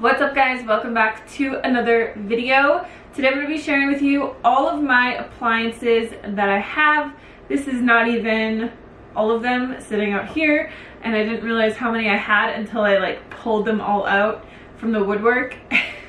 What's up guys, welcome back to another video. Today I'm going to be sharing with you all of my appliances that I have. This is not even all of them sitting out here, and I didn't realize how many I had until I pulled them all out from the woodwork.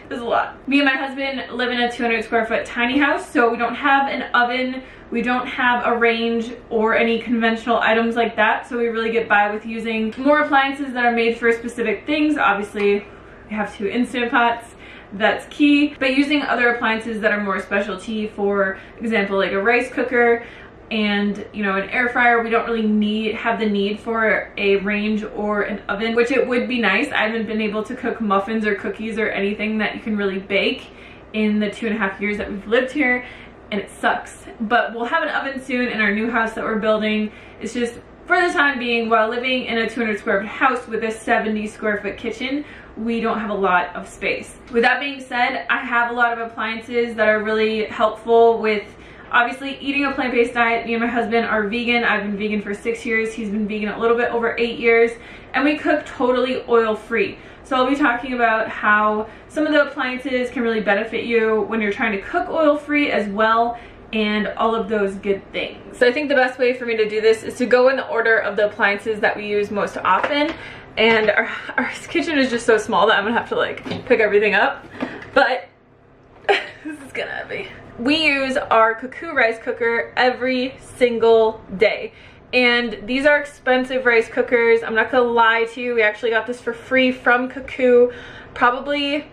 There's a lot. Me and my husband live in a 200 square foot tiny house, so we don't have an oven, we don't have a range or any conventional items like that, so we really get by with using more appliances that are made for specific things. Obviously we have 2 Instant Pots, that's key, but using other appliances that are more specialty, for example like a rice cooker and an air fryer, we don't really have the need for a range or an oven, which it would be nice. I haven't been able to cook muffins or cookies or anything that you can really bake in the 2.5 years that we've lived here, and it sucks. But we'll have an oven soon in our new house that we're building. It's just, for the time being, while living in a 200 square foot house with a 70 square foot kitchen, we don't have a lot of space. With that being said, I have a lot of appliances that are really helpful with obviously eating a plant-based diet. Me and my husband are vegan. I've been vegan for 6 years. He's been vegan a little bit over 8 years, and we cook totally oil-free. So I'll be talking about how some of the appliances can really benefit you when you're trying to cook oil-free as well, and all of those good things. So I think the best way for me to do this is to go in the order of the appliances that we use most often, and our kitchen is just so small that I'm gonna have to pick everything up, but this is gonna be. We use our Cookware rice cooker every single day, and these are expensive rice cookers. I'm not gonna lie to you, we actually got this for free from Cookware probably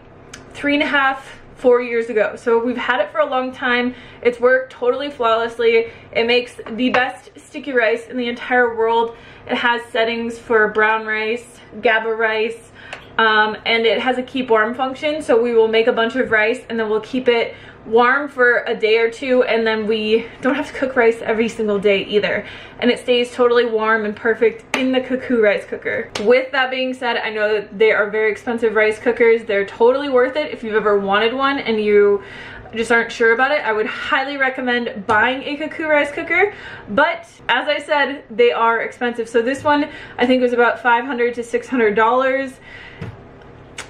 3.5 to 4 years ago, so we've had it for a long time. It's worked totally flawlessly. It makes the best sticky rice in the entire world. It has settings for brown rice, GABA rice, and it has a keep warm function, so we will make a bunch of rice and then we'll keep it warm for a day or two, and then we don't have to cook rice every single day either, and it stays totally warm and perfect in the Cookware rice cooker. With that being said, I know that they are very expensive rice cookers. They're totally worth it. If you've ever wanted one and you just aren't sure about it, I would highly recommend buying a Cookware rice cooker, but as I said, they are expensive. So this one I think was about $500 to $600.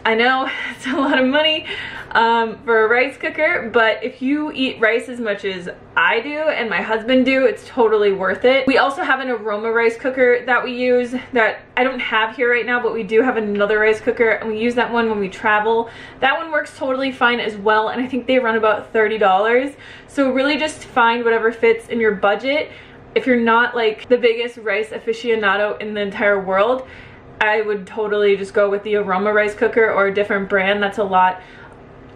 I know it's a lot of money for a rice cooker, but if you eat rice as much as I do and my husband do, it's totally worth it. We also have an aroma rice cooker that we use that I don't have here right now, but we do have another rice cooker, and we use that one when we travel. That one works totally fine as well, and I think they run about $30. So really just find whatever fits in your budget. If you're not the biggest rice aficionado in the entire world, I would totally just go with the aroma rice cooker or a different brand that's a lot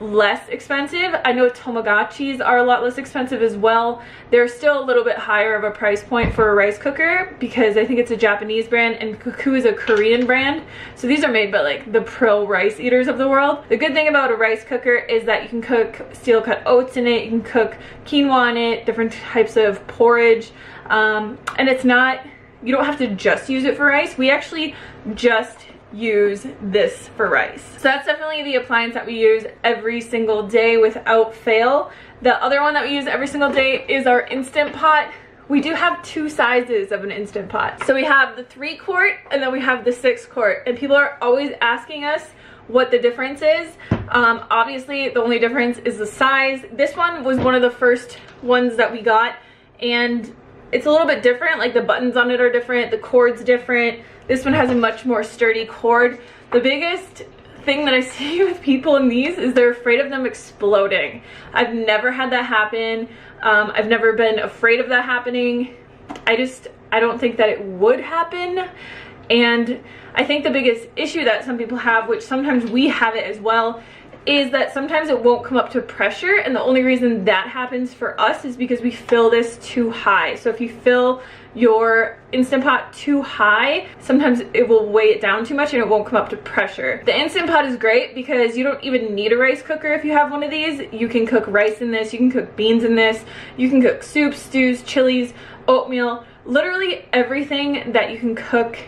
less expensive. I know Tamagotchis are a lot less expensive as well. They're still a little bit higher of a price point for a rice cooker because I think it's a Japanese brand and Cookware is a Korean brand. So these are made by the pro rice eaters of the world. The good thing about a rice cooker is that you can cook steel cut oats in it, you can cook quinoa in it, different types of porridge, and it's not, you don't have to just use it for rice. We actually just use this for rice. So that's definitely the appliance that we use every single day without fail. The other one that we use every single day is our Instant Pot. We do have 2 sizes of an Instant Pot. So we have the 3-quart and then we have the 6-quart, and people are always asking us what the difference is. Obviously the only difference is the size. This one was one of the first ones that we got, and it's a little bit different. The buttons on it are different, the cord's different. This one has a much more sturdy cord. The biggest thing that I see with people in these is they're afraid of them exploding. I've never had that happen. I've never been afraid of that happening. I don't think that it would happen. And I think the biggest issue that some people have, which sometimes we have it as well, is that sometimes it won't come up to pressure, and the only reason that happens for us is because we fill this too high. So if you fill your Instant Pot too high, sometimes it will weigh it down too much and it won't come up to pressure. The Instant Pot is great because you don't even need a rice cooker if you have one of these. You can cook rice in this, you can cook beans in this, you can cook soups, stews, chilies, oatmeal, literally everything that you can cook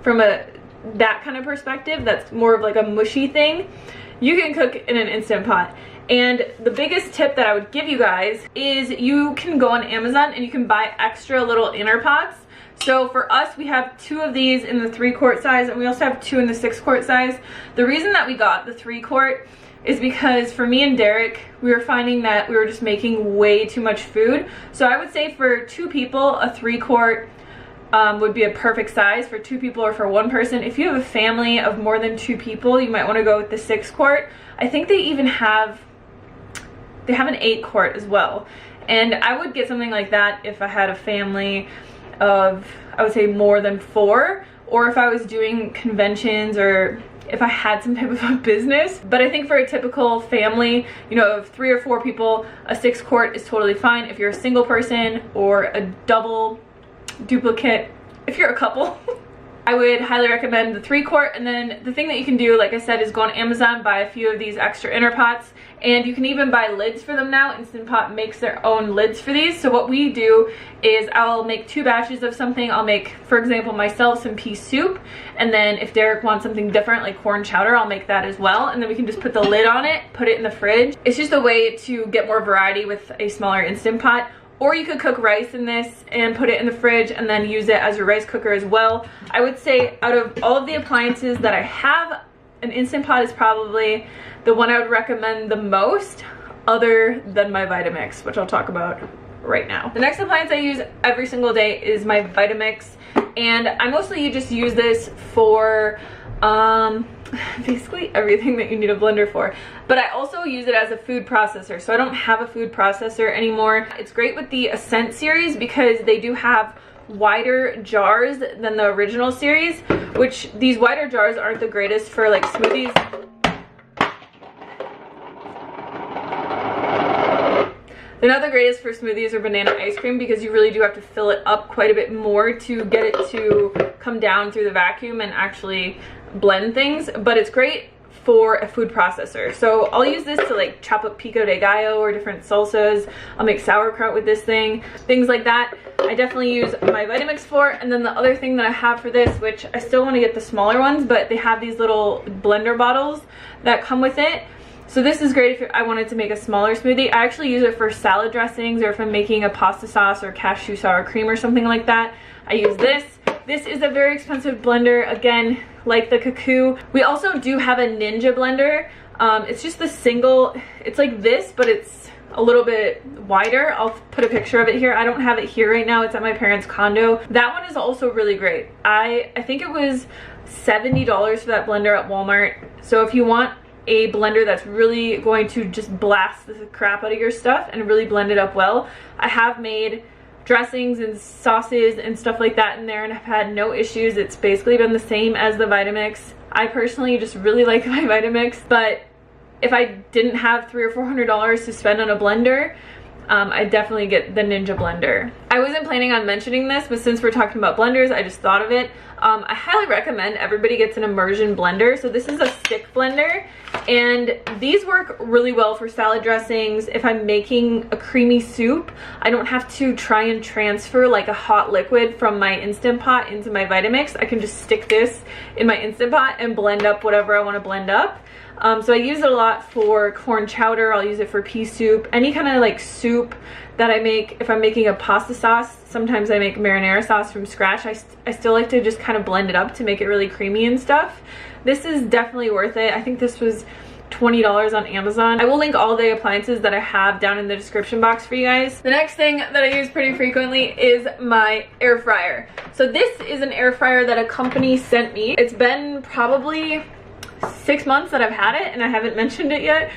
from that kind of perspective that's more of a mushy thing, you can cook in an Instant Pot. And the biggest tip that I would give you guys is you can go on Amazon and you can buy extra little inner pots. So for us, we have 2 of these in the 3-quart size, and we also have 2 in the 6-quart size. The reason that we got the 3-quart is because for me and Derek, we were finding that we were just making way too much food. So I would say for 2 people, a 3-quart would be a perfect size for 2 people or for 1 person. If you have a family of more than 2 people, you might want to go with the 6-quart. I think they even have, they have an 8-quart as well. And I would get something like that if I had a family of, I would say, more than 4, or if I was doing conventions, or if I had some type of a business. But I think for a typical family, you know, of 3 or 4 people, a 6-quart is totally fine. If you're a single person or a double, duplicate, if you're a couple, I would highly recommend the 3-quart. And then the thing that you can do, like I said, is go on Amazon, buy a few of these extra inner pots, and you can even buy lids for them now. Instant Pot makes their own lids for these. So what we do is I'll make 2 batches of something. I'll make, for example, myself some pea soup, and then if Derek wants something different like corn chowder, I'll make that as well, and then we can just put the lid on it, put it in the fridge. It's just a way to get more variety with a smaller Instant Pot. Or you could cook rice in this and put it in the fridge and then use it as your rice cooker as well. I would say out of all of the appliances that I have, an Instant Pot is probably the one I would recommend the most, other than my Vitamix, which I'll talk about right now. The next appliance I use every single day is my Vitamix, and I mostly just use this for basically everything that you need a blender for. But I also use it as a food processor, so I don't have a food processor anymore. It's great with the Ascent series because they do have wider jars than the original series, which these wider jars aren't the greatest for like smoothies. They're not the greatest for smoothies or banana ice cream because you really do have to fill it up quite a bit more to get it to come down through the vacuum and actually blend things, but it's great for a food processor. So I'll use this to like chop up pico de gallo or different salsas. I'll make sauerkraut with this thing, things like that. I definitely use my Vitamix for. And then the other thing that I have for this, which I still want to get the smaller ones, but they have these little blender bottles that come with it. So this is great if I wanted to make a smaller smoothie. I actually use it for salad dressings, or if I'm making a pasta sauce or cashew sour cream or something like that. I use this. This is a very expensive blender, again, like the Cuckoo. We also do have a Ninja blender. It's just the single, it's like this, but it's a little bit wider. I'll put a picture of it here. I don't have it here right now. It's at my parents' condo. That one is also really great. I think it was $70 for that blender at Walmart. So if you want a blender that's really going to just blast the crap out of your stuff and really blend it up well, I have made dressings and sauces and stuff like that in there and I've had no issues. It's basically been the same as the Vitamix. I personally just really like my Vitamix, but if I didn't have $300 or $400 to spend on a blender, I'd definitely get the Ninja blender. I wasn't planning on mentioning this, but since we're talking about blenders, I just thought of it. I highly recommend everybody gets an immersion blender. So this is a stick blender, and these work really well for salad dressings. If I'm making a creamy soup, I don't have to try and transfer like a hot liquid from my Instant Pot into my Vitamix. I can just stick this in my Instant Pot and blend up whatever I want to blend up. So I use it a lot for corn chowder. I'll use it for pea soup, any kind of like soup that I make. If I'm making a pasta sauce, sometimes I make marinara sauce from scratch. I still like to just kind of blend it up to make it really creamy and stuff. This is definitely worth it. I think this was $20 on Amazon. I will link all the appliances that I have down in the description box for you guys. The next thing that I use pretty frequently is my air fryer. So this is an air fryer that a company sent me. It's been probably 6 months that I've had it and I haven't mentioned it yet.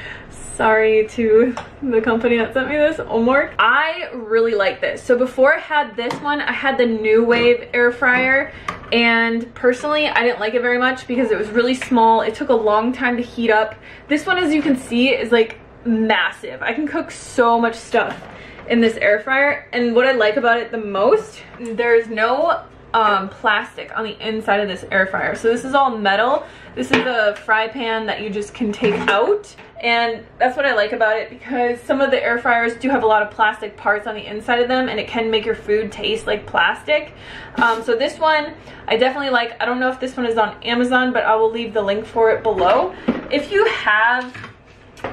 Sorry to the company that sent me this, Omar. I really like this. So before I had this one, I had the New Wave air fryer, and personally I didn't like it very much because it was really small. It took a long time to heat up. This one, as you can see, is like massive. I can cook so much stuff in this air fryer, and what I like about it the most, there's no plastic on the inside of this air fryer. So this is all metal. This is a fry pan that you just can take out, and that's what I like about it, because some of the air fryers do have a lot of plastic parts on the inside of them and it can make your food taste like plastic. So this one I definitely like. I don't know if this one is on Amazon, but I will leave the link for it below. If you have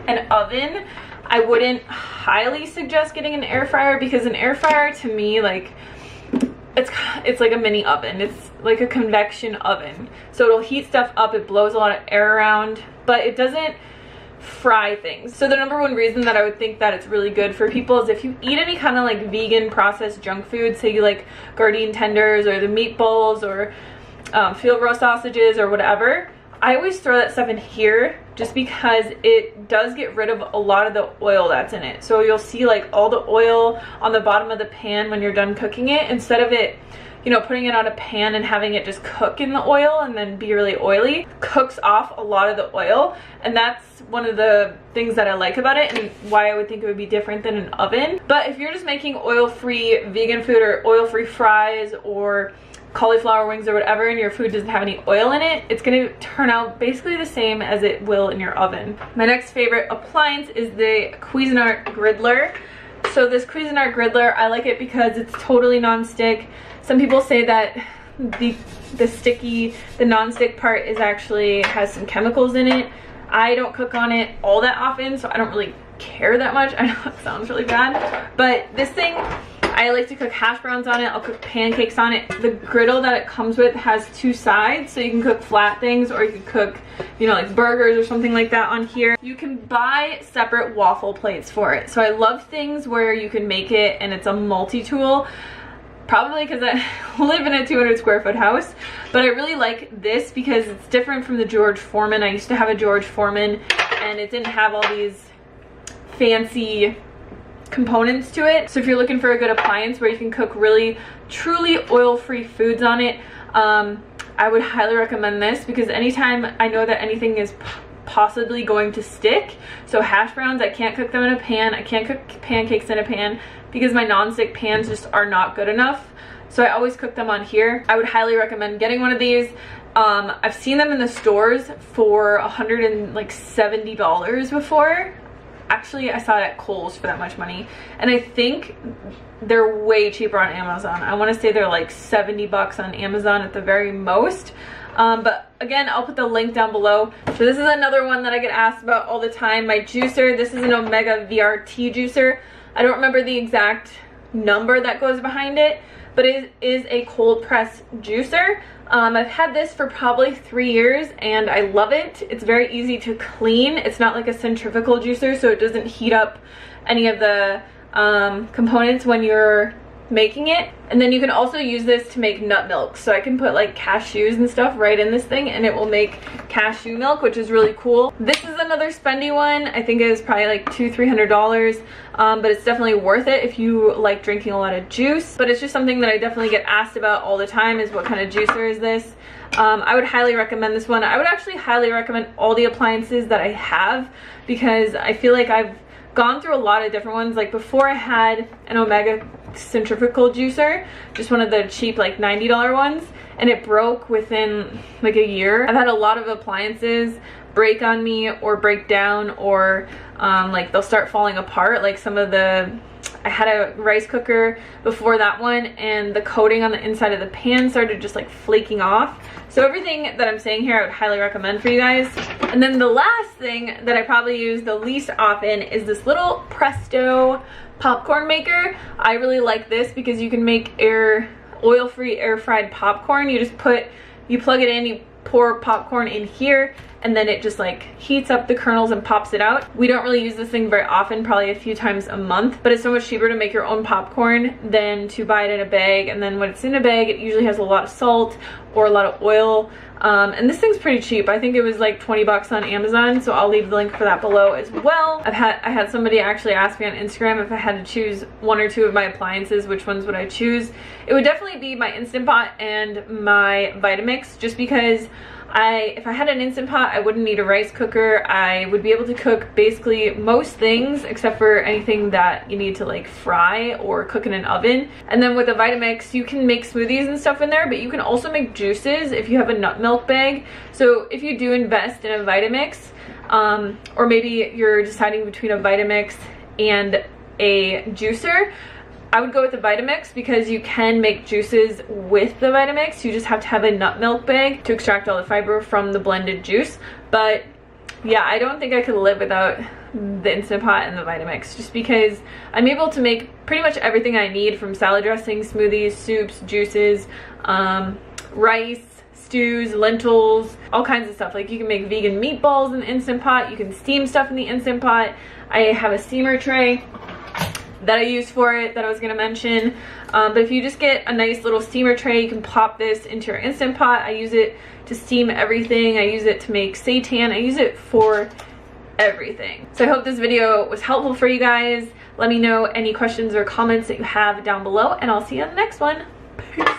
an oven, I wouldn't highly suggest getting an air fryer, because an air fryer, to me, like, it's like a mini oven. It's like a convection oven. So it'll heat stuff up, it blows a lot of air around, but it doesn't fry things. So the number one reason that I would think that it's really good for people is if you eat any kind of like vegan processed junk food, say you like Gardein tenders or the meatballs or field roast sausages or whatever, I always throw that stuff in here just because it does get rid of a lot of the oil that's in it. So you'll see like all the oil on the bottom of the pan when you're done cooking it, instead of it, you know, putting it on a pan and having it just cook in the oil and then be really oily, cooks off a lot of the oil. And that's one of the things that I like about it and why I would think it would be different than an oven. But if you're just making oil-free vegan food or oil-free fries or cauliflower wings or whatever, and your food doesn't have any oil in it, it's going to turn out basically the same as it will in your oven. My next favorite appliance is the Cuisinart Griddler. So this Cuisinart Griddler, I like it because it's totally non-stick. Some people say that the non-stick part is actually has some chemicals in it. I don't cook on it all that often, so I don't really care that much. I know it sounds really bad, but this thing, I like to cook hash browns on it. I'll cook pancakes on it. The griddle that it comes with has two sides, so you can cook flat things or you can cook, you know, like burgers or something like that on here. You can buy separate waffle plates for it. So I love things where you can make it and it's a multi-tool. Probably because I live in a 200 square foot house, but I really like this because it's different from the George Foreman. I used to have a George Foreman and it didn't have all these fancy components to it. So if you're looking for a good appliance where you can cook really truly oil-free foods on it, I would highly recommend this, because anytime I know that anything is possibly going to stick, so hash browns, I can't cook them in a pan, I can't cook pancakes in a pan because my non-stick pans just are not good enough, so I always cook them on here. I would highly recommend getting one of these. I've seen them in the stores for $170 before. Actually, I saw it at Kohl's for that much money, and I think they're way cheaper on Amazon. I want to say they're like 70 bucks on Amazon at the very most. But again, I'll put the link down below. So this is another one that I get asked about all the time. My juicer, this is an Omega VRT juicer. I don't remember the exact number that goes behind it, but it is a cold press juicer. I've had this for probably 3 years and I love it. It's very easy to clean. It's not like a centrifugal juicer, so it doesn't heat up any of the components when you're making it. And then you can also use this to make nut milk, so I can put like cashews and stuff right in this thing and it will make cashew milk, which is really cool. This is another spendy one. I think it is probably like $200-300, but it's definitely worth it if you like drinking a lot of juice. But it's just something that I definitely get asked about all the time, is what kind of juicer is this. I would highly recommend this one. I would actually highly recommend all the appliances that I have, because I feel like I've gone through a lot of different ones. Like before, I had an Omega centrifugal juicer, just one of the cheap like $90 ones, and it broke within like a year. I've had a lot of appliances break on me or break down, or like they'll start falling apart. Like some of the, I had a rice cooker before that one, and the coating on the inside of the pan started just like flaking off. So everything that I'm saying here I would highly recommend for you guys. And then the last thing that I probably use the least often is this little Presto popcorn maker. I really like this because you can make oil-free air fried popcorn. You just plug it in, you pour popcorn in here, and then it just like heats up the kernels and pops it out. We don't really use this thing very often, probably a few times a month, but it's so much cheaper to make your own popcorn than to buy it in a bag. And then when it's in a bag, it usually has a lot of salt or a lot of oil. And this thing's pretty cheap. I think it was like 20 bucks on Amazon, so I'll leave the link for that below as well. I had somebody actually ask me on Instagram if I had to choose one or two of my appliances, which ones would I choose. It would definitely be my Instant Pot and my Vitamix, just because if I had an Instant Pot, I wouldn't need a rice cooker. I would be able to cook basically most things except for anything that you need to like fry or cook in an oven. And then with a Vitamix, you can make smoothies and stuff in there, but you can also make juices if you have a nut milk bag. So if you do invest in a Vitamix, or maybe you're deciding between a Vitamix and a juicer, I would go with the Vitamix, because you can make juices with the Vitamix. You just have to have a nut milk bag to extract all the fiber from the blended juice. But yeah, I don't think I could live without the Instant Pot and the Vitamix, just because I'm able to make pretty much everything I need, from salad dressings, smoothies, soups, juices, rice, stews, lentils, all kinds of stuff. Like you can make vegan meatballs in the Instant Pot, you can steam stuff in the Instant Pot. I have a steamer tray that I use for it that I was gonna mention. But if you just get a nice little steamer tray, you can pop this into your Instant Pot. I use it to steam everything. I use it to make seitan. I use it for everything. So I hope this video was helpful for you guys. Let me know any questions or comments that you have down below, and I'll see you on the next one. Peace.